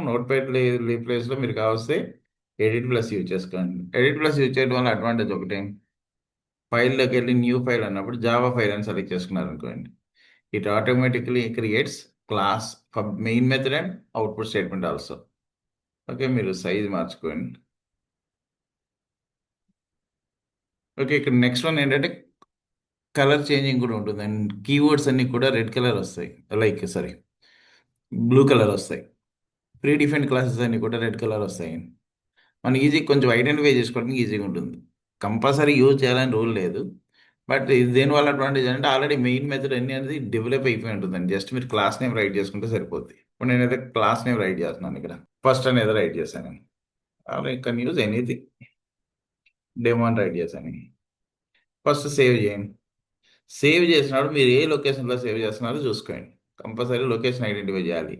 Note pad ప్లేస్లో మీరు కావస్తే edit plus use చేసుకోండి. ఎడిట్ ప్లస్ యూజ్ చేయడం వల్ల అడ్వాంటేజ్ ఒకటి, ఫైల్లోకి వెళ్ళి న్యూ ఫైల్ అన్నప్పుడు జావా ఫైల్ అని సెలెక్ట్ చేసుకున్నారు అనుకోండి, it automatically creates class main method and output statement also. Okay, మీరు సైజ్ మార్చుకోండి. ఓకే, ఇక్కడ నెక్స్ట్ వన్ ఏంటంటే కలర్ చేంజింగ్ కూడా ఉంటుంది అండ్ కీవర్డ్స్ అన్నీ కూడా రెడ్ కలర్ వస్తాయి, బ్లూ కలర్ వస్తాయి. ప్రీ డిఫైన్డ్ క్లాసెస్ అన్నీ కూడా రెడ్ కలర్ వస్తాయి. మనం కొంచెం ఐడెంటిఫై చేసుకోవడానికి ఈజీగా ఉంటుంది. కంపల్సరీ యూజ్ చేయాలని రూల్ లేదు, బట్ ఇది దేనివల్ల అడ్వాంటేజ్ అంటే ఆల్రెడీ మెయిన్ మెథడ్ అన్ని అనేది డెవలప్ అయిపోయి ఉంటుందండి. జస్ట్ మీరు క్లాస్ నేమ్ రైట్ చేసుకుంటే సరిపోద్ది. ఇప్పుడు నేనైతే క్లాస్ నేమ్ రైట్ చేస్తున్నాను, ఇక్కడ ఫస్ట్ అనేది రైట్ చేశాను. అలా కెన్ యూజ్ ఎనీథింగ్, డెమో అని రైట్ చేశాను. ఫస్ట్ సేవ్ చేయండి. సేవ్ చేసినప్పుడు మీరు ఏ లొకేషన్లో సేవ్ చేస్తున్నారో చూసుకోండి. కంపల్సరీ లొకేషన్ ఐడెంటిఫై చేయాలి.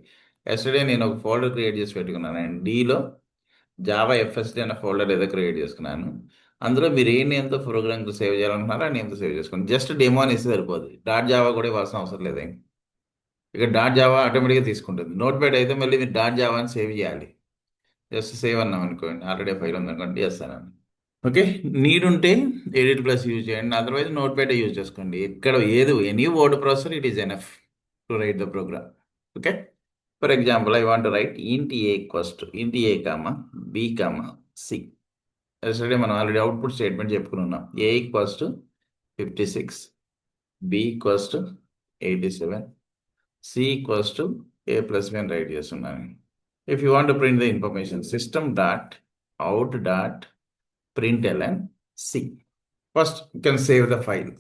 ఎస్టర్డే నేను ఒక ఫోల్డర్ క్రియేట్ చేసి పెట్టుకున్నాను అండ్ డీలో జావా ఎఫ్ఎస్డి అనే ఫోల్డర్ ఏదో క్రియేట్ చేసుకున్నాను. అందులో మీరు ఏ నేమ్తో ప్రోగ్రామ్ సేవ్ చేయాలనుకున్నారో ఆ నేమ్తో సేవ్ చేసుకోండి. జస్ట్ డెమో అని ఇస్తే సరిపోద్ది. డాట్ జావా కూడా ఇవ్వాల్సిన అవసరం లేదు. ఇక డాట్ జావా ఆటోమేటిక్గా తీసుకుంటుంది. నోట్ ప్యాడ్ అయితే మళ్ళీ మీరు డాట్ జావా అని సేవ్ చేయాలి. జస్ట్ సేవ్ అన్నాం అనుకోండి, ఆల్రెడీ ఫైల్ ఉందనుకోండి చేస్తాను. ఓకే, నీడ్ ఉంటే ఎడిట్ ప్లస్ యూజ్ చేయండి, అదర్వైజ్ నోట్ ప్యాడ్ యూజ్ చేసుకోండి. ఎక్కడ any word processor it is enough to write the program. Okay, for example I want write int a equals to int a comma b comma c. Yesterday మనం already output statement చెప్పుకుని ఉన్నాం. A equals to 56, b equals to 87, C equals to A plus B అని write చేస్తున్నాను. If you want to print the information system dot out dot println C. First you can save the file.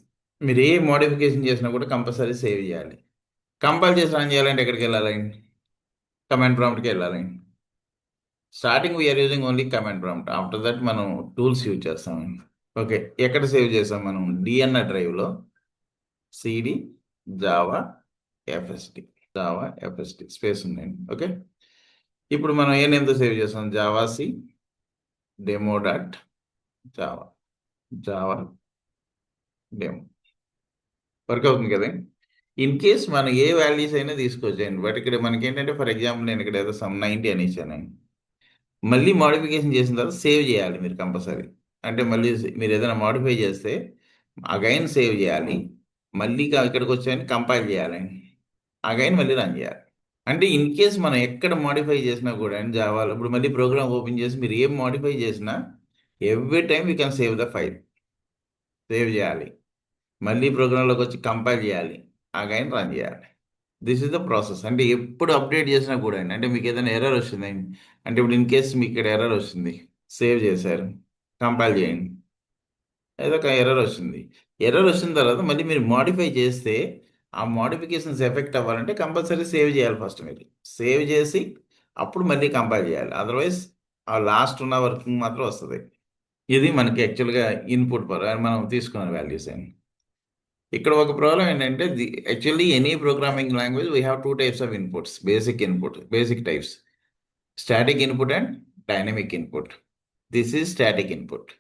మీరు ఏ modification చేసినా కూడా compulsory save చేయాలి. Compile చేసి run చేయాలంటే ఎక్కడికి వెళ్ళాలి? కమాండ్ ప్రాంప్ట్కి వెళ్ళాలి. Starting we're using only command prompt, after that మనం టూల్స్ యూజ్ చేస్తాం. ఓకే, ఎక్కడ సేవ్ చేస్తాం మనం? డిఎన్ఆర్ డ్రైవ్లో సిడి జావా ఎఫ్ఎస్డి స్పేస్ ఉందండి. ఓకే, ఇప్పుడు మనం ఏ నేమ్తో సేవ్ చేస్తాం? Java C demo dot Java demo. Work అవుతుంది కదా? ఇన్ కేస్ మనం ఏ వాల్యూస్ అయినా తీసుకోవచ్చండి. బట్ ఇక్కడ మనకి ఏంటంటే, ఫర్ ఎగ్జాంపుల్ నేను ఇక్కడ ఏదో సమ్ 90 అని ఇచ్చానండి. మళ్ళీ మోడిఫికేషన్ చేసిన తర్వాత సేవ్ చేయాలి మీరు కంపల్సరీ. అంటే మళ్ళీ మీరు ఏదైనా మోడిఫై చేస్తే అగైన్ సేవ్ చేయాలి, మళ్ళీ ఇక్కడికి వచ్చాయని కంపైల్ చేయాలండి, అగైన్ మళ్ళీ రన్ చేయాలి. అంటే ఇన్ కేస్ మనం ఎక్కడ మోడిఫై చేసినా కూడా అండి జావాలో, ఇప్పుడు మళ్ళీ ప్రోగ్రామ్ ఓపెన్ చేసి మీరు ఏం మోడిఫై చేసినా every time you can save the file. Save చేయాలి, మళ్ళీ ప్రోగ్రాంలోకి వచ్చి కంపైల్ చేయాలి, అగైన్ రన్ చేయాలి. This is the process. అంటే ఎప్పుడు అప్డేట్ చేసినా కూడా అండి, అంటే మీకు ఏదైనా ఎర్రర్ వచ్చిందండి, అంటే ఇప్పుడు ఇన్ కేస్ మీకు ఇక్కడ ఎర్రర్ వస్తుంది, సేవ్ చేశారు, కంపైల్ చేయండి, ఏదో ఒక ఎర్రర్ వచ్చింది. ఎర్రర్ వచ్చిన తర్వాత మళ్ళీ మీరు మాడిఫై చేస్తే ఆ మోడిఫికేషన్స్ ఎఫెక్ట్ అవ్వాలంటే కంపల్సరీ సేవ్ చేయాలి. ఫస్ట్ మీరు సేవ్ చేసి అప్పుడు మళ్ళీ కంపైల్ చేయాలి, అదర్వైజ్ ఆ లాస్ట్ ఉన్న వర్కింగ్ మాత్రం వస్తుంది. ఇది మనకి యాక్చువల్గా ఇన్పుట్ మనం తీసుకున్న వాల్యూస్ అండి. ఇక్కడ ఒక ప్రాబ్లం ఏంటంటే, actually any programming language we have 2 types of inputs, basic types, static input and dynamic input. This is static input.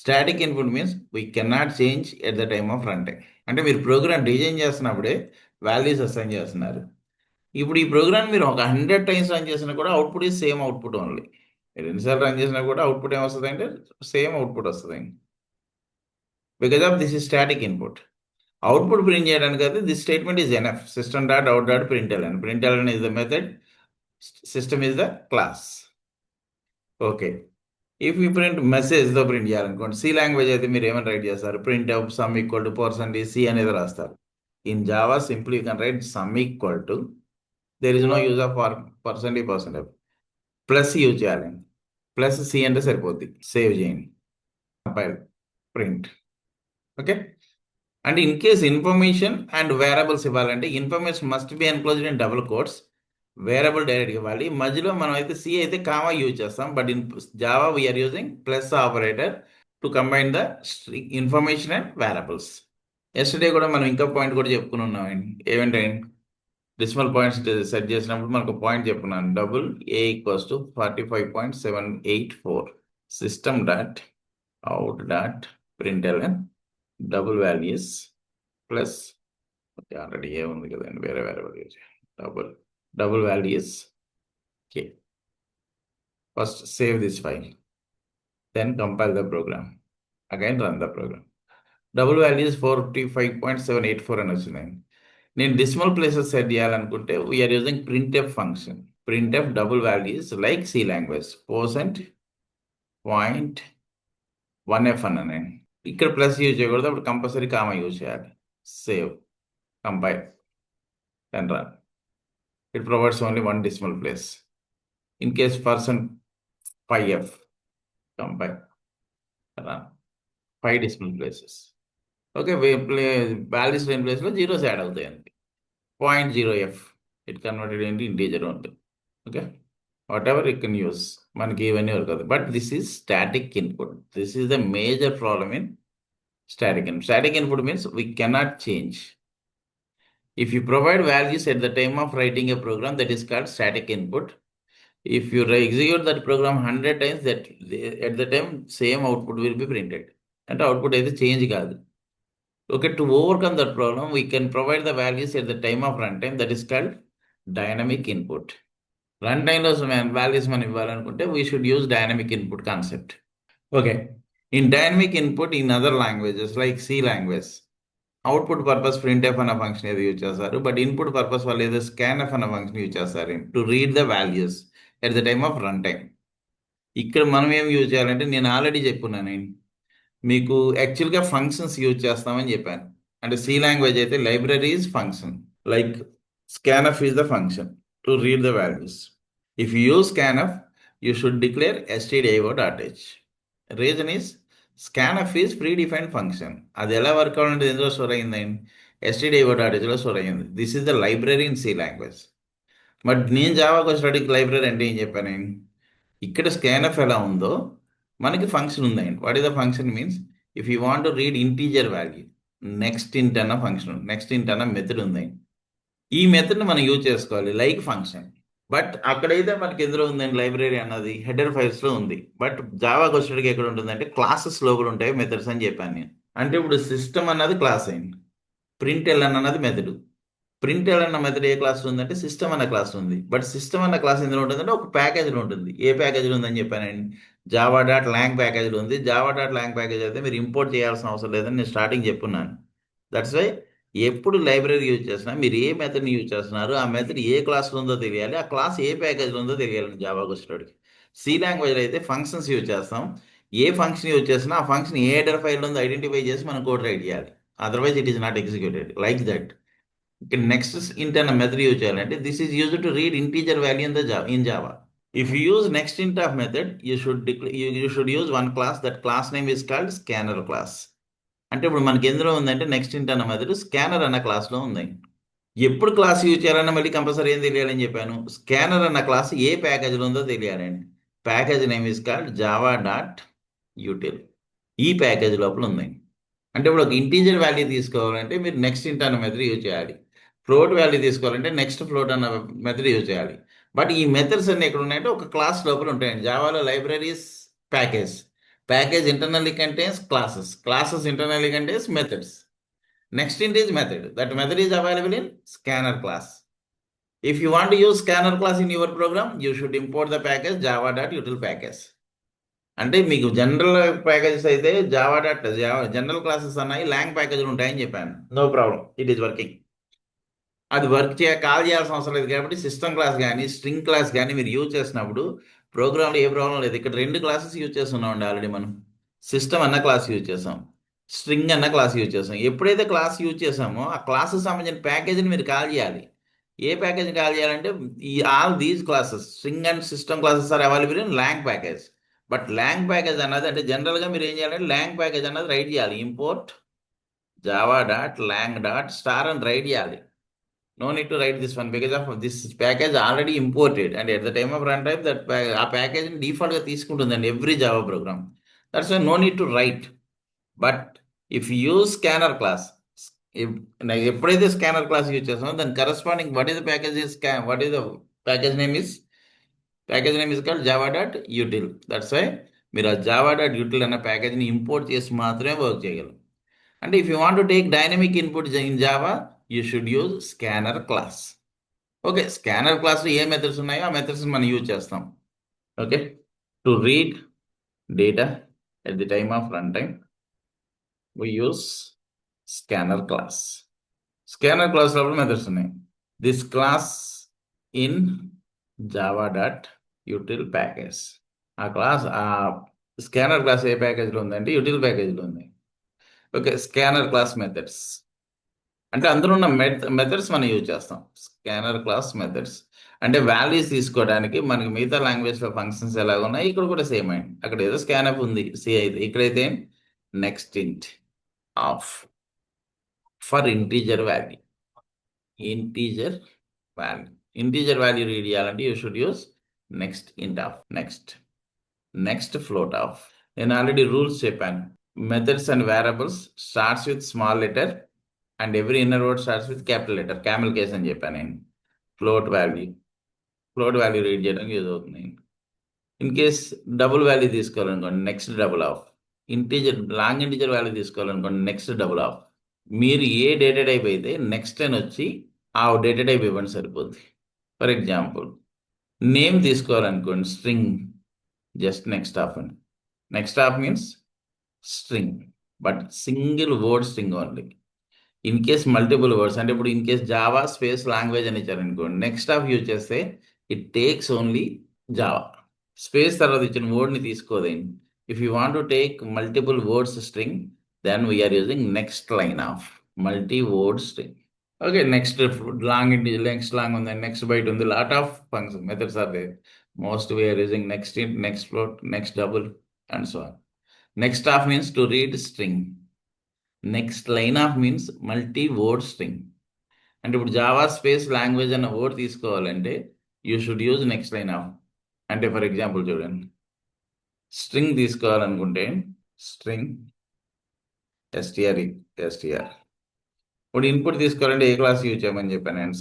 Static input means we cannot change at the time of run time. అంటే మీరు programme design చేస్తున్నప్పుడే values assign చేస్తున్నారు. ఇప్పుడు ఈ programme మీరు ఒక 100 times run చేసినా కూడా output is same output only. మీరు ఎన్నిసార్లు రన్ చేసినా కూడా అవుట్పుట్ ఏమొస్తుంది అంటే సేమ్ అవుట్పుట్ వస్తుంది, because of this is static input. Output print చేయడానికి అయితే this statement is enough. System dot out dot println is the method, system is the class. Okay, if you print మెసేజ్తో print చేయాలనుకోండి, C language అయితే మీరు ఏమైనా write చేస్తారు? Print of sum equal to percentage C అనేది రాస్తారు. In Java simply you can write sum equal to, there is no use of percentage plus use చేయాలి. Plus C అంటే సరిపోద్ది. సేవ్ చేయండి, కంపైల్, ప్రింట్. ఓకే, అంటే in case information and variables ఇవ్వాలంటే information must be enclosed in double quotes, variable direct ఇవ్వాలి. మధ్యలో మనం అయితే సి అయితే కామా యూజ్ చేస్తాం, but in Java we are using plus operator to combine the information and variables. Yesterday కూడా మనం ఇంకా పాయింట్ కూడా చెప్పుకుని ఉన్నామండి. ఏమంటే డెసిమల్ పాయింట్స్ సెట్ చేసినప్పుడు మనకు పాయింట్ చెప్పుకున్నాను, double a equals to 45.784 system dot out dot println double values plus, already a ఉంది కదండి, వేరే values, double values Okay. First save this file. Then compile the program. Again run the program. Double value is 45.784 అని వచ్చింది. నేను decimal places set చేయాలనుకుంటే we're using printf function. printf double values like C language. %.1f అన్నాను. ఇక్కడ plus use చేయకూడదు, అప్పుడు compulsory comma use చేయాలి. Save, compile and run. It provides only one decimal place. In case %5f, compile, run. 5 decimal places. Okay, values in place లో zeros add అవుతాయి అంతే. 0.0f, it converted into integer only. Okay, whatever you can use, మనకి ఇవన్నీ కాదు. But this is static input. This is the major problem in static input. Static input means we cannot change. If you provide values at the time of writing a program, that is called static input. If you execute that program 100 times, that at the time same output will be printed. And output అయితే change కాదు. Okay, to overcome that problem, we can provide the values at the time of runtime. That is called dynamic input. Runtime లో values మనం ఇవ్వాలనుకుంటే we should use dynamic input concept. Okay, in dynamic input in other languages like C language, output purpose printf అన్న function ఏది use చేస్తారు, but input purpose వాళ్ళు ఏదో scanf అన్న function use చేస్తారు to read the values at the time of run time. ఇక్కడ మనం ఏం యూజ్ చేయాలంటే, నేను ఆల్రెడీ చెప్పున్నాను మీకు యాక్చువల్గా ఫంక్షన్స్ యూజ్ చేస్తామని చెప్పాను. అంటే సి లాంగ్వేజ్ అయితే libraries function, like scanf is the function to read the values. If you use scanf, you should declare stdio.h. Reason is scanf is predefined function. అది ఎలా వర్క్ అవ్వాలంటే ఎందులో స్టోర్ అయిందండి, stdio.h లో స్టోర్ అయ్యింది. This is the library in C language. But నేను జావాకి వచ్చేటికి library అంటే ఏం చెప్పాను, ఇక్కడ scanf ఎలా ఉందో మనకి ఫంక్షన్ ఉందండి. What is the function means, if you want to read integer value, next int అన్న ఫంక్షన్, నెక్స్ట్ ఇంట్ అన్న మెథడ్ ఉందండి. ఈ మెథడ్ని మనం యూజ్ చేసుకోవాలి లైక్ ఫంక్షన్. బట్ అక్కడైతే మనకి ఎందులో ఉందండి, లైబ్రరీ అన్నది హెడర్ ఫైల్స్లో ఉంది. బట్ జావాకి వచ్చేటికి ఎక్కడ ఉంటుందంటే క్లాసెస్ లోపల ఉంటాయి మెథడ్స్ అని చెప్పాను నేను. అంటే ఇప్పుడు సిస్టమ్ అన్నది క్లాస్ అయింది, ప్రింట్ ఎల్ఎన్ అన్నది మెథడ్. ప్రింట్ అన్న మెథడ్ ఏ క్లాస్ ఉందంటే సిస్టమ్ అన్న క్లాస్ ఉంది. బట్ సిస్టమ్ అన్న క్లాస్ ఎందులో ఉంటుందంటే ఒక ప్యాకేజ్లో ఉంటుంది. ఏ ప్యాకేజ్లో ఉందని చెప్పానండి, java.lang ప్యాకేజ్లో ఉంది. java.lang ప్యాకేజ్ అయితే మీరు ఇంపోర్ట్ చేయాల్సిన అవసరం లేదని నేను స్టార్టింగ్ చెప్పున్నాను. దట్స్ వై ఎప్పుడు లైబ్రరీ యూజ్ చేసినా మీరు ఏ మెథడ్ని యూజ్ చేస్తున్నారు, ఆ మెథడ్ ఏ క్లాస్లో ఉందో తెలియాలి, ఆ క్లాస్ ఏ ప్యాకేజ్లో ఉందో తెలియాలి జావాకి వచ్చేటోడికి. సి లాంగ్వేజ్లో అయితే ఫంక్షన్స్ యూజ్ చేస్తాం. ఏ ఫంక్షన్ యూజ్ చేసినా ఆ ఫంక్షన్ ఏ హెడర్ ఫైల్ ఉందో ఐడెంటిఫై చేసి మనం కోడ్ రైట్ చేయాలి. Otherwise it is not executed like that. ఇక్కడ నెక్స్ట్ int అన్న మెథడ్ యూజ్ చేయాలంటే this is used to read integer value in Java. If you use next int of method, you should use one class. That class name is called scanner class. అంటే ఇప్పుడు మనకి ఎందులో ఉందంటే next int అన్న method scanner అన్న క్లాస్లో ఉంది. ఎప్పుడు క్లాస్ యూజ్ చేయాలన్నా మళ్ళీ కంపల్సరీ ఏం తెలియాలని చెప్పాను, స్కానర్ అన్న క్లాస్ ఏ ప్యాకేజ్లో ఉందో తెలియాలండి. Package name is called java.util. ఈ ప్యాకేజ్ లోపల ఉంది. అంటే ఇప్పుడు ఒక ఇంటీజర్ వాల్యూ తీసుకోవాలంటే మీరు నెక్స్ట్ int అన్న మెథడ్ యూజ్ చేయాలి. ఫ్లోట్ వాల్యూ తీసుకోవాలంటే నెక్స్ట్ ఫ్లోట్ అన్న మెథడ్ యూజ్ చేయాలి. బట్ ఈ మెథడ్స్ అన్ని ఎక్కడ ఉన్నాయంటే ఒక క్లాస్ లోపల ఉంటాయండి. జావాలో libraries package internally contains classes internally contains methods. Next int is method. That method is available in scanner class. If you want to use scanner class in your program, you should import the package java.util package. అంటే మీకు general packages అయితే Java general classes అన్నాయి, lang ప్యాకేజ్లు ఉంటాయని చెప్పాను. No problem, it is working. అది call చేయాల్సిన అవసరం లేదు. కాబట్టి సిస్టమ్ క్లాస్ కానీ స్ట్రింగ్ క్లాస్ కానీ మీరు యూజ్ చేసినప్పుడు ప్రోగ్రామ్లో ఏ ప్రాబ్లం లేదు. ఇక్కడ 2 క్లాసెస్ యూజ్ చేస్తున్నామండి ఆల్రెడీ. మనం సిస్టమ్ అన్న క్లాస్ యూజ్ చేసాం, స్ట్రింగ్ అన్న క్లాస్ యూజ్ చేసాం. ఎప్పుడైతే క్లాస్ యూజ్ చేసామో ఆ క్లాసెస్ సంబంధించిన ప్యాకేజీని మీరు కాల్ చేయాలి. ఏ ప్యాకేజ్ కాల్ చేయాలంటే all these classes string and system classes are available in lang package. But lang package అన్నది అంటే జనరల్గా మీరు ఏం చేయాలంటే లాంగ్ ప్యాకేజ్ అన్నది రైట్ చేయాలి. ఇంపోర్ట్ java.lang.star అని రైట్ చేయాలి. No need to write this one because of this package already imported, and at the time of runtime that ఆ ప్యాకేజ్ డిఫాల్ట్ గా తీసుకుంటుందండి every Java program. That's why no need to write. But if use scanner class, ఎప్పుడైతే scanner class use చేస్తామో దాని corresponding what is the package name is called java.util. That's why మీరు ఆ java.util అన్న ప్యాకేజ్ని import చేసి మాత్రమే వర్క్ చేయగలరు. అంటే if you want to take dynamic input in Java, you should use scanner class. Okay, scanner క్లాస్లో ఏ మెథడ్స్ ఉన్నాయో ఆ మెథడ్స్ మనం యూజ్ చేస్తాం. Okay, to read data at the time of run time we use scanner class. Scanner class లో methods ఉన్నాయి. This class in Java dot util package. ఆ scanner class ఏ ప్యాకేజ్లో ఉందంటే యూటిల్ ప్యాకేజ్లో ఉంది. ఓకే, స్కానర్ క్లాస్ మెథడ్స్ అంటే అందులో ఉన్న methods మనం యూజ్ చేస్తాం. స్కానర్ క్లాస్ మెథడ్స్ అంటే వాల్యూస్ తీసుకోవడానికి మనకి మిగతా లాంగ్వేజ్లో ఫంక్షన్స్ ఎలా ఉన్నాయి ఇక్కడ కూడా సేమ్ అయింది. అక్కడ ఏదో స్కానప్ ఉంది సి అయితే, ఇక్కడైతే next int of for integer value. Integer value read చేయాలంటే you should use next int of, next float of. నేను ఆల్రెడీ రూల్స్ చెప్పాను. Methods and variables starts with small letter and every inner word starts with capital letter, camel case అని చెప్పాను నేను. Float value read చేయడానికి use అవుతుంది. In case double value తీసుకోవాలనుకోండి next double of. Long integer value తీసుకోవాలనుకోండి next double of. మీరు ఏ data type అయితే నెక్స్ట్ అని వచ్చి ఆ డేటా టైప్ ఇవ్వండి సరిపోద్ది. ఫర్ ఎగ్జాంపుల్ నేమ్ తీసుకోవాలనుకోండి స్ట్రింగ్, జస్ట్ నెక్స్ట్ ఆఫ్ అండి. Next of means string, but single word string only. In case multiple words అంటే ఇప్పుడు in case Java space language అని ఇచ్చారనుకోండి నెక్స్ట్ ఆఫ్ యూజ్ చేస్తే it takes only Java. Space తర్వాత ఇచ్చిన వర్డ్ని తీసుకోదండి. If you want to take multiple words string then we are using next line of multi-word string. Okay, next long on the next byte on the lot of function methods are there. Most we are using next int, next float, next double, and so on. Next of means to read string. Next line of means multi-word string. అంటే ఇప్పుడు Java space language అన్న word తీసుకోవాలంటే you should use next line of. అంటే for example చూడండి, string తీసుకోవాలనుకుంటే string STR. ఇప్పుడు input తీసుకోవాలంటే ఏ class use చేయమని చెప్పాను నేను,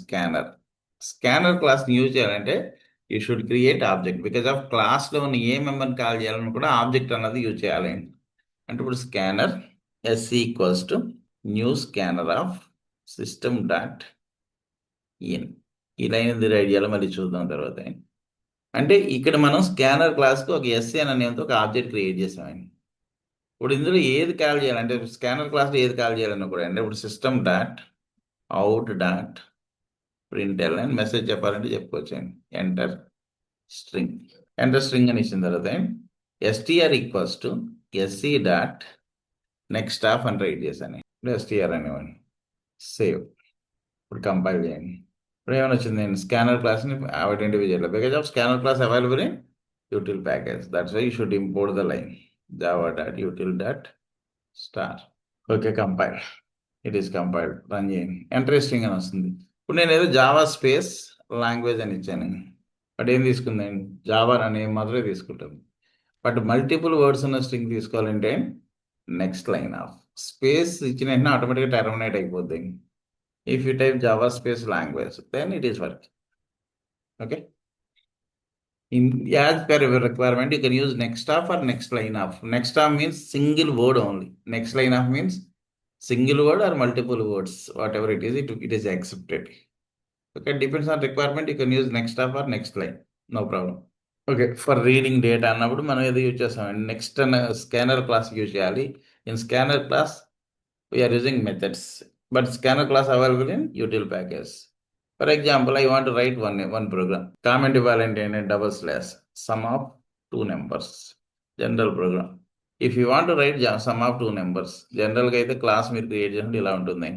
స్కానర్ క్లాస్ని యూజ్ చేయాలంటే you should create object. Because of క్లాస్లో ఉన్న ఏ మెంబర్ని కాల్ చేయాలని కూడా ఆబ్జెక్ట్ అన్నది యూజ్ చేయాలి. అంటే ఇప్పుడు scanner s equals to new scanner of system dot in. ఈ లైన్ ఎందుకు రైడ్ చేయాలో మళ్ళీ చూద్దాం తర్వాత. అంటే ఇక్కడ మనం స్కానర్ క్లాస్కి ఒక ఎస్సీ అనే నేమ్తో ఒక ఆబ్జెక్ట్ క్రియేట్ చేసామండి. ఇప్పుడు ఇందులో ఏది కాల్ చేయాలంటే స్కానర్ క్లాస్లో ఏది కాల్ చేయాలన్నా కూడా అంటే ఇప్పుడు సిస్టమ్ డాట్ అవుట్ డాట్ ప్రింట్ఎల్ అని మెసేజ్ చెప్పాలంటే చెప్పుకోవచ్చండి. ఎంటర్ స్ట్రింగ్ అని ఇచ్చిన తర్వాత STR equals to SC dot next of అని రైట్ చేశాను. ఇప్పుడు ఎస్టీఆర్ అనేవాడిని. సేవ్. ఇప్పుడు కంపైల్ చేయండి. ఇప్పుడు ఏమైనా వచ్చింది, నేను స్కానర్ క్లాస్ని ఐడెంటిఫై చేయాలి. Because of scanner class available in util package. That's why you should import the line java.util.star. Okay, compile. It is compiled. Run చేయండి. ఇంట్రెస్టింగ్ అని వస్తుంది. ఇప్పుడు నేను ఏదో జావా స్పేస్ లాంగ్వేజ్ అని ఇచ్చాను, బట్ ఏం తీసుకుందండి, జావా అనే మాత్రమే తీసుకుంటాను. బట్ మల్టిపుల్ వర్డ్స్ ఉన్న స్ట్రింగ్ తీసుకోవాలంటే నెక్స్ట్ లైన్ ఆఫ్. స్పేస్ ఇచ్చిన వెంటనే ఆటోమేటిక్గా టెర్మినేట్ అయిపోద్ది. If you type Java space language then it is work. Okay, as per your requirement you can use next of or next line of. Next of means single word only. Next line of means single word or multiple words, whatever it is, it is accepted. Okay, depends on requirement, you can use next of or next line, no problem. Okay, for reading data అన్నప్పుడు మనం ఏదో use చేస్తాం, next అన్న scanner class use చేయాలి. In scanner class we're using methods, but scanner class available in util package. For example, I want to write one program. Comment ఇవ్వాలంటే double slash sum of two numbers. General program. If you want to write sum of two numbers, general గా అయితే class మీరు create చేయండి, ఇలా ఉంటుంది.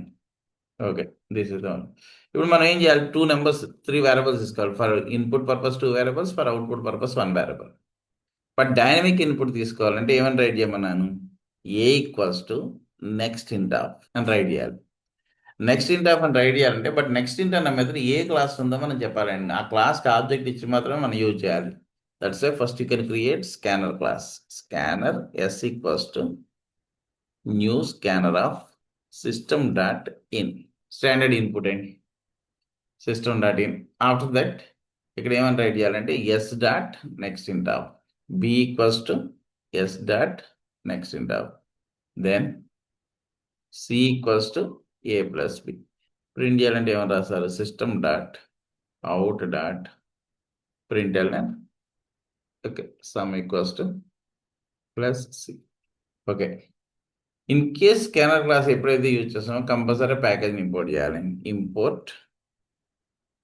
Okay, this is one. ఇప్పుడు మనం ఏం చేయాలి, 2 numbers 3 వేరియబుల్స్ తీసుకోవాలి. For input purpose 2 variables, for output purpose 1 variable. But dynamic input తీసుకోవాలంటే ఏమని రైట్ చేయమన్నాను, a equals to next int of అని రైట్ చేయాలి. నెక్స్ట్ ఇంట్ ఆఫ్ అని రైట్ చేయాలంటే, బట్ నెక్స్ట్ ఇంట్ అన్న మెథడ్ ఏ క్లాస్ ఉందో మనం చెప్పాలండి. ఆ క్లాస్కి ఆబ్జెక్ట్ ఇచ్చి మాత్రమే మనం యూజ్ చేయాలి. That's why first you can create scanner class. Scanner s equals to new scanner of system dot in. Standard input అండి, system dot in. After that ఇక్కడ ఏమని రైట్ చేయాలంటే s dot next int of, b equals to yes dot next int of, then c equals to A plus b. Print చేయాలంటే ఏమని రాస్తారు, system dot out dot println okay sum equals to plus c. Okay, in case scanner class ఎప్పుడైతే use చేస్తామో compulsory ప్యాకేజ్ని import చేయాలి. Import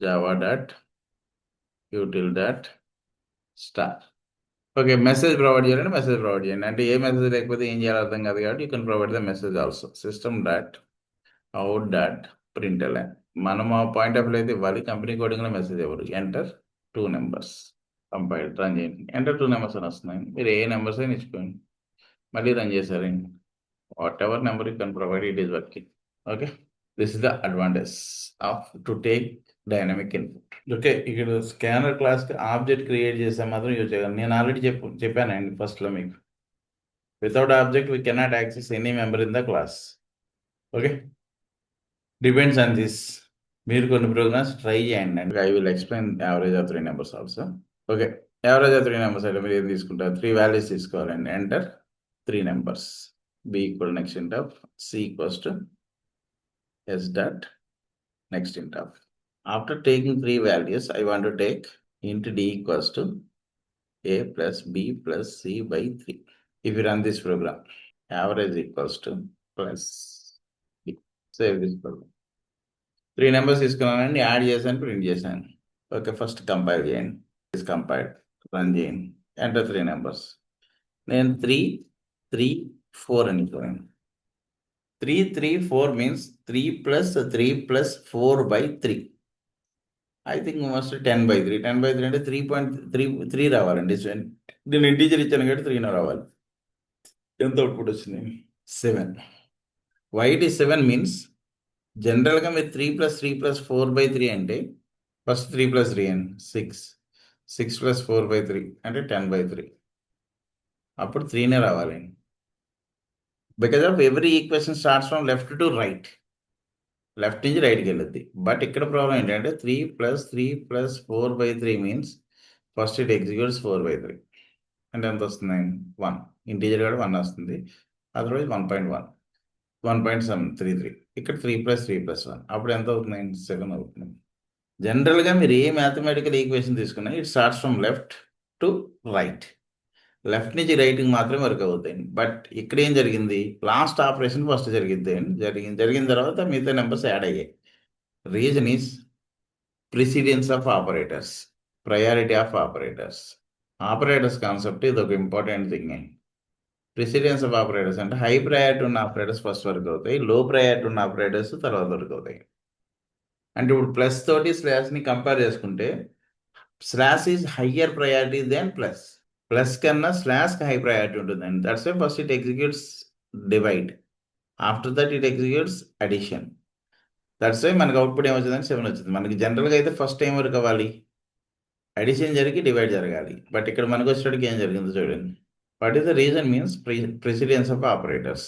Java dot util dot star. Okay, message provide చేయాలంటే message provide చేయండి. అంటే ఏ message లేకపోతే ఏం చేయాలో అర్థం కాదు కాబట్టి you can provide the message also. System dot out dot println. మనం ఆ పాయింట్ ఆఫ్ వ్యూ అయితే ఇవ్వాలి, కంపెనీ కోడింగ్లో మెసేజ్ ఇవ్వరు. ఎంటర్ 2 నెంబర్స్, కంపైల్ రన్ చేయండి. ఎంటర్ 2 నెంబర్స్ అని వస్తున్నాయి. మీరు ఏ నెంబర్స్ అయినా ఇచ్చుకోండి. మళ్ళీ రన్ చేశారండి. What ever number you can provide, it is working. Okay, this is the advantage off to take dynamic input. Okay, ఇక్కడ స్కానర్ క్లాస్కి ఆబ్జెక్ట్ క్రియేట్ చేస్తే మాత్రం యూజ్ చేయగలను. నేను ఆల్రెడీ చెప్పానండి ఫస్ట్లో మీకు. Without object we cannot access any member in the class. Okay, depends on this. మీరు కొన్ని ప్రోగ్రామ్స్ ట్రై చేయండి అండి. I will explain average of 3 numbers also. Okay, average of 3 numbers అయితే మీరు ఏం తీసుకుంటారు? 3 వాల్యూస్ తీసుకోవాలండి. Enter 3 numbers. B equal next int of C equals to yes dot next int of. After taking 3 values, I want to take int d equals to a plus b plus c by 3. If you run this program, average equals to plus b. Save this program. 3 numbers తీసుకున్నానండి, add చేశాను, print చేశాను. Okay, first compile చేయండి. Is compiled, run చేయండి. Enter 3 numbers. నేను 3, 3, 4 అని చూడండి. 3, 3, 4 means 3 plus 3 plus 4 by 3. I think must 10/3. 10/3 అంటే 3.3 రావాలండి. నేను ఇంటీజర్ ఇచ్చాను కాబట్టి 3 రావాలి. ఎంత అవుట్పుట్ వచ్చింది? 7. వై ఇట్ ఈస్ 7 మీన్స్ జనరల్గా మీరు 3 + 3 + 4/3 అంటే ఫస్ట్ 3 + 3 అండి 6. 6 + 4/3 అంటే 10/3. అప్పుడు 3 రావాలండి. Because of every equation starts from left to right. Left నుంచి రైట్కి వెళ్ళొద్ది. బట్ ఇక్కడ ప్రాబ్లం ఏంటంటే 3 + 3 + 4/3 మీన్స్ ఫస్ట్ ఇట్ ఎగ్జిక్యూట్స్ 4/3 అంటే ఎంత వస్తుంది? 1. ఇంటీజర్ కూడా 1 వస్తుంది. అదర్వైజ్ 1.1, 1.733. ఇక్కడ 3 + 3 + 1 అప్పుడు ఎంత అవుతుంది? 7 అవుతుంది. జనరల్గా మీరు ఏ మ్యాథమెటికల్ ఈక్వేషన్ తీసుకున్నా it starts from left to right. Left నుంచి రైట్కి మాత్రమే వర్క్ అవుతాయి. బట్ ఇక్కడ ఏం జరిగింది? లాస్ట్ ఆపరేషన్ ఫస్ట్ జరిగిద్ది. జరిగిన తర్వాత మిగతా నెంబర్స్ యాడ్ అయ్యాయి. Reason is precedence of operators, priority of operators. Operators concept ఇది ఒక important thing. Precedence of operators అంటే హై ప్రయారిటీ ఉన్న ఆపరేటర్స్ ఫస్ట్ వర్క్ అవుతాయి, లో ప్రయారిటీ ఉన్న ఆపరేటర్స్ తర్వాత వర్క్ అవుతాయి. అంటే ఇప్పుడు ప్లస్ తోటి స్లాష్ని కంపేర్ చేసుకుంటే slash is higher priority than plus. Plus కన్నా స్లాష్కి హై ప్రయారిటీ ఉంటుందండి. That's why first it executes divide, after that it executes addition. That's why మనకి అవుట్పుట్ ఏమొచ్చిందని 7 వచ్చింది. మనకి జనరల్గా అయితే ఫస్ట్ టైం వర్క్ అవ్వాలి, అడిషన్ జరిగి డివైడ్ జరగాలి. బట్ ఇక్కడ మనకు వచ్చేటికి ఏం జరిగిందో చూడండి. What is the reason means precedence of operators.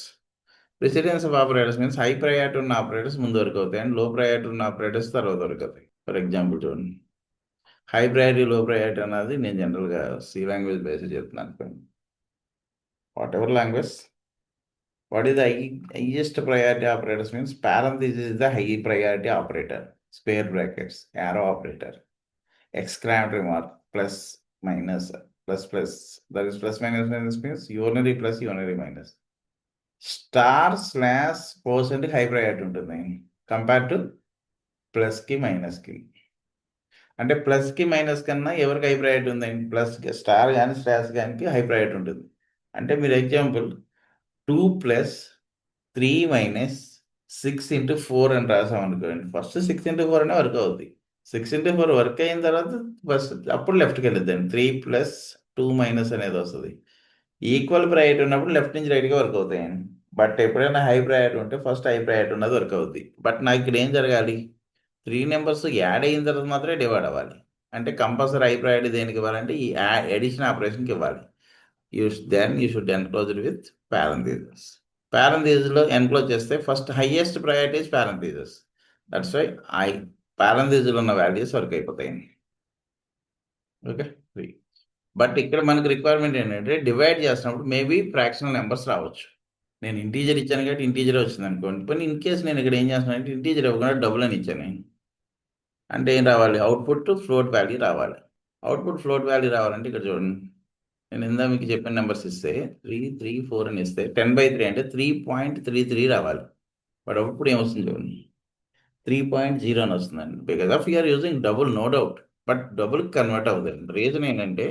Precedence of operators means high priority ఉన్న ఆపరేటర్స్ ముందు వరకు అవుతాయి అండ్ లో ప్రయారిటీ ఉన్న ఆపరేటర్స్ తర్వాత వరకు అవుతాయి. ఫర్ ఎగ్జాంపుల్ చూడండి, హై ప్రయారిటీ లో ప్రయారిటీ అన్నది నేను జనరల్గా సి లాంగ్వేజ్ బేస్ చెప్తున్నాను. What ever language, what is the highest priority operators means parenthesis is the high priority operator, square brackets, arrow operator, exclamatory mark, plus, minus, plus. That is plus minus means unary plus unary minus. Star slash % high priority ఉంటుంది compare to ప్లస్కి మైనస్కి. అంటే ప్లస్కి minus కన్నా ఎవరికి high priority ఉందండి? Plus star కానీ slash కానీ high priority ఉంటుంది. అంటే మీరు ఎగ్జాంపుల్ 2 + 3 - 6 × 4 అని రాసాం అనుకోండి. ఫస్ట్ 6 × 4 అనే వర్క్ అవుద్ది. 6 × 4 వర్క్ అయిన తర్వాత ఫస్ట్ అప్పుడు లెఫ్ట్కి వెళ్ళిద్దండి. 3 + 2 - అనేది వస్తుంది. ఈక్వల్ ప్రయారిటీ ఉన్నప్పుడు లెఫ్ట్ నుంచి రైట్గా వర్క్ అవుతాయండి. బట్ ఎప్పుడైనా హై ప్రయారిటీ ఉంటే ఫస్ట్ హై ప్రయారిటీ ఉన్నది వర్క్ అవుద్ది. బట్ నాకు ఇక్కడ ఏం జరగాలి? 3 నెంబర్స్ యాడ్ అయిన తర్వాత మాత్రమే డివైడ్ అవ్వాలి. అంటే కంపల్సరీ హై ప్రయారిటీ దేనికి ఇవ్వాలంటే ఈ ఎడిషన్ ఆపరేషన్కి ఇవ్వాలి. You should enclosed with parentheses. పారెంథీసిస్లో ఎన్క్లోజ్ చేస్తే first highest priority is parentheses. That's why పారెంథీసిస్లో ఉన్న వాల్యూస్ వర్క్ అయిపోతాయండి. ఓకే, బట్ ఇక్కడ మనకు రిక్వైర్మెంట్ ఏంటంటే డివైడ్ చేస్తున్నప్పుడు మేబీ ఫ్రాక్షనల్ నెంబర్స్ రావచ్చు. నేను ఇంటీజర్ ఇచ్చాను కాబట్టి ఇంటీజర్ వచ్చింది అనుకోండి. కానీ ఇన్ కేస్ నేను ఇక్కడ ఏం చేస్తున్నాను అంటే ఇంటీజర్ ఇవ్వకుండా డబుల్ అని ఇచ్చాను నేను. అంటే ఏం రావాలి, అవుట్పుట్ ఫ్లోట్ వాల్యూ రావాలి. అవుట్పుట్ ఫ్లోట్ వాల్యూ రావాలంటే ఇక్కడ చూడండి, నేను ఇందా మీకు చెప్పిన నెంబర్స్ ఇస్తే 3, 3, 4 అని ఇస్తే 10/3 అంటే 3.33 రావాలి. బట్ అవుట్పుట్ ఏమొస్తుంది చూడండి, 3.0 అని వస్తుందండి. Because of you're using double, no doubt, but double convert అవుతుంది. రీజన్ ఏంటంటే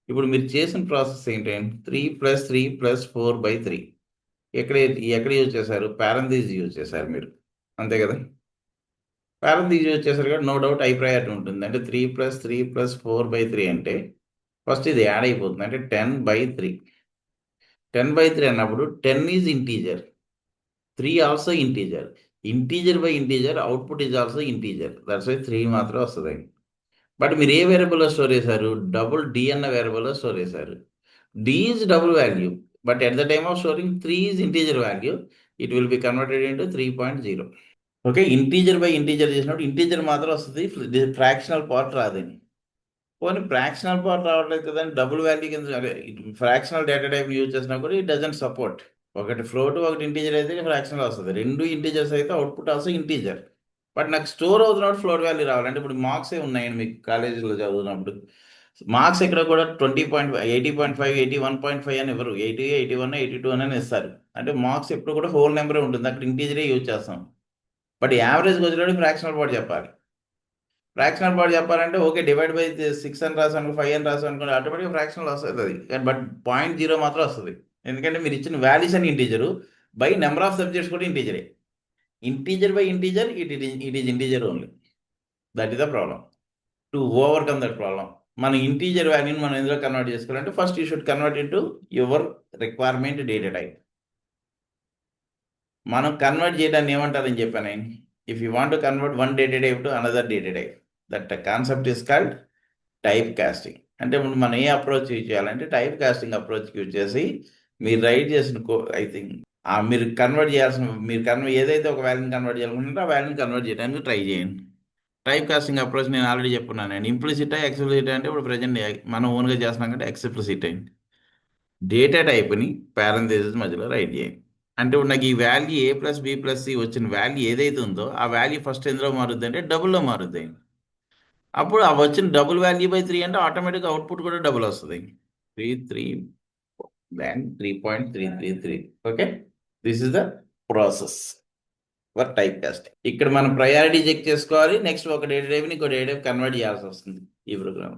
ఇప్పుడు మీరు చేసిన ప్రాసెస్ ఏంటంటే 3+3+4/3 ఎక్కడ ఎక్కడ యూజ్ చేశారు, పారంథీస్ యూజ్ చేశారు మీరు, అంతే కదా. పారంథీస్ యూజ్ చేశారు కాబట్టి నో డౌట్ ఐ ప్రయారిటీ ఉంటుంది. అంటే 3+3+4/3 అంటే ఫస్ట్ ఇది యాడ్ అయిపోతుంది, అంటే 10/3. 10/3 అన్నప్పుడు 10 is integer, 3 also integer. Integer by integer output is also integer, that's why 3 మాత్రం వస్తుంది. బట్ మీరు ఏ వేరియబుల్లో స్టోర్ చేశారు, డబుల్ డి అన్న వేరియబుల్లో స్టోర్ చేశారు. D is double value, but at the time of storing 3 is integer value, it will be converted into 3.0. Okay, integer by integer చేసినప్పుడు ఇంటీజర్ మాత్రం వస్తుంది, ఫ్రాక్షనల్ పార్ట్ రాదని. పోనీ ఫ్రాక్షనల్ పార్ట్ రావట్లేదు కదండి, డబుల్ వాల్యూ కింద ఫ్రాక్షనల్ డేటా టైప్ యూజ్ చేసినా కూడా ఇట్ డజంట్ సపోర్ట్. ఒకటి ఫ్లోట్, ఒకటి ఇంటీజర్ అయితే ఫ్రాక్షనల్ వస్తుంది, రెండు ఇంటీజర్స్ అయితే అవుట్పుట్ ఆల్సో ఇంటీజర్. బట్ నాకు స్టోర్ అవుతున్నప్పుడు ఫ్లోట్ వాల్యూ రావాలంటే ఇప్పుడు మార్క్సే ఉన్నాయండి మీకు కాలేజీలో చదువుతున్నప్పుడు. మార్క్స్ ఇక్కడ కూడా 80.5 81.5 అని ఇవ్వరు, 80 81 82 అని ఇస్తారు. అంటే మార్క్స్ ఎప్పుడు కూడా హోల్ నెంబరే ఉంటుంది, అక్కడ ఇంటీజరే యూజ్ చేస్తాం. బట్ యావరేజ్కి వచ్చేటప్పుడు ఫ్రాక్షనల్ పార్ట్ చెప్పాలి. ఫ్రాక్షనల్ పార్ట్ చెప్పాలంటే ఓకే, డివైడ్ బై 6 అని రాసాను, 5 అని రాసాను అనుకోండి, ఆటోమేటిక్గా ఫ్రాక్షనల్ వస్తుంది అది. బట్ 0.0 మాత్రం వస్తుంది, ఎందుకంటే మీరు ఇచ్చిన వాల్యూస్ అని integer, by number of subjects కూడా ఇంటీజరే. Integer by integer, it is integer only. That is the problem. To overcome that problem, మన ఇంటీజర్ వాల్యూని మనం ఎందులో కన్వర్ట్ చేసుకోవాలంటే first you should convert in to your requirement data type. మనం convert చేయడాన్ని ఏమంటారని చెప్పాను, if you want to convert one data type to another data type, that concept is called type casting. అంటే ఇప్పుడు మనం ఏ అప్రోచ్ యూజ్ చేయాలంటే type casting approach use చేసి మీరు రైట్ చేసిన ఐ థింక్ మీరు కన్వర్ట్ చేయాల్సిన, మీరు ఏదైతే ఒక వాల్యూని కన్వర్ట్ చేయాలనుకుంటారో ఆ వాల్యూని కన్వర్ట్ చేయడానికి ట్రై చేయండి. టైప్ కాస్టింగ్ అప్రోచ్ నేను ఆల్రెడీ చెప్పుకున్నాను. నేను ఇంప్లిసిట్ ఎక్స్ప్లిసిట్ అంటే ఇప్పుడు ప్రజెంట్ మనం ఓన్గా చేస్తున్నాం కంటే ఎక్స్ప్లిసిట్ అయింది. డేటా టైప్ని పారంథసిస్ మధ్యలో రైట్ చేయండి. అంటే ఇప్పుడు నాకు ఈ వాల్యూ A+B+C వచ్చిన వాల్యూ ఏదైతే ఉందో ఆ వాల్యూ ఫస్ట్ ఎందులో మారుద్ది అంటే డబుల్లో మారుద్ది. అప్పుడు ఆ వచ్చిన డబుల్ వాల్యూ బై 3 అంటే ఆటోమేటిక్గా అవుట్పుట్ కూడా డబుల్ వస్తుంది, 3.333. Okay, this is the process for type casting. ఇక్కడ మనం ప్రయారిటీ చెక్ చేసుకోవాలి, నెక్స్ట్ ఒక డేటా టైప్ని ఇంకో డేటా టైప్ కన్వర్ట్ చేయాల్సి వస్తుంది ఈ ప్రోగ్రామ్.